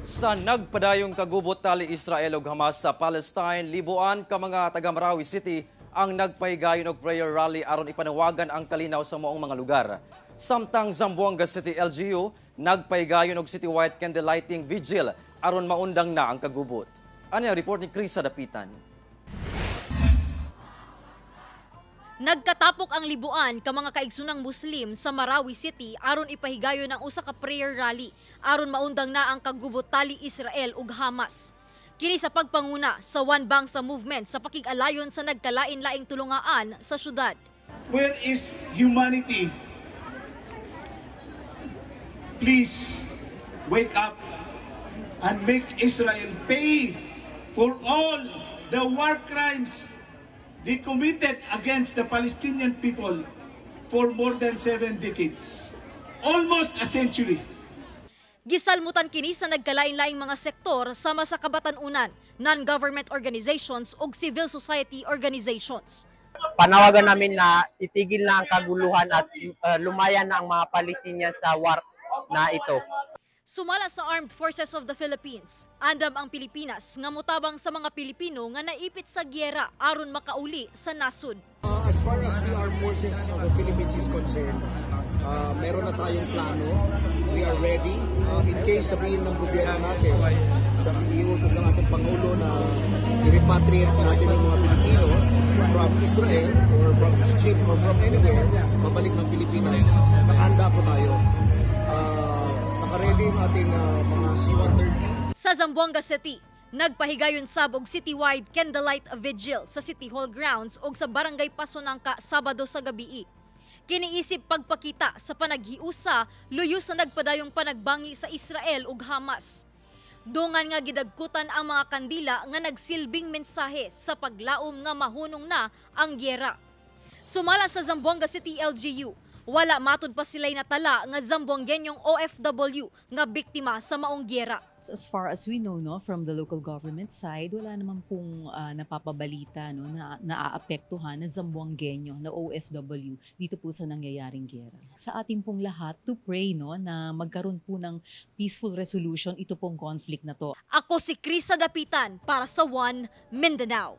Sa nagpadayong kagubot tali Israel ug Hamas sa Palestine, libuan ka mga taga Marawi City ang nagpahigayon og prayer rally aron ipanawagan ang kalinaw sa moong mga lugar. Samtang Zamboanga City LGU nagpahigayon og citywide candlelighting vigil aron maundang na ang kagubot. Ano ang report ni Krisa Dapitan? Nagkatapok ang libuan ka mga kaigsunang Muslim sa Marawi City aron ipahigayon ang usa ka prayer rally aron maundang na ang kagubot tali Israel ug Hamas. Kini sa pagpanguna sa One Bangsa movement sa pakig-alayon sa nagkalain-laing tulungaan sa syudad. Where is humanity? Please wake up and make Israel pay for all the war crimes they committed against the Palestinian people for more than 7 decades. Almost a century. Gisalmutan kini sa nagkalain-laing mga sektor sama sa kabatanunan, non-government organizations ug civil society organizations. Panawagan namin na itigil na ang kaguluhan at lumayan na ang mga Palestinians sa war na ito. Sumala sa Armed Forces of the Philippines, andam ang Pilipinas nga mutabang sa mga Pilipino nga naipit sa gyera aron makauli sa nasud. As far as the Armed Forces of the Philippines is concerned, meron na tayong plano. We are ready. In case sabihin ng gobyerno natin, sa iutos ng ating Pangulo na i-repatriate natin yung mga Pilipino from Israel or from Egypt or from anywhere, mabalik ng Pilipinas, nakahanda po tayo. Nakaready yung ating mga C-130. Sa Zamboanga City, nagpahigayon sabog citywide candlelight vigil sa City Hall grounds ug sa Barangay Pasonangka Sabado sa gabi. Kiniisip pagpakita sa panaghiusa luyo sa nagpadayong panagbangi sa Israel ug Hamas. Dungan nga gidagkutan ang mga kandila nga nagsilbing mensahe sa paglaom nga mahunong na ang gyera. Sumala sa Zamboanga City LGU, wala matud pa sila'y natala nga Zamboangenyong OFW nga biktima sa maong gyera. As far as we know, no, from the local government side, wala naman pong napapabalita, no, na naaapektuhan na Zamboangenyo na OFW dito po sa nangyayaring gyera. Sa ating pong lahat to pray, no, na magkaroon po ng peaceful resolution ito pong conflict na to. Ako si Krisa Dapitan para sa One Mindanao.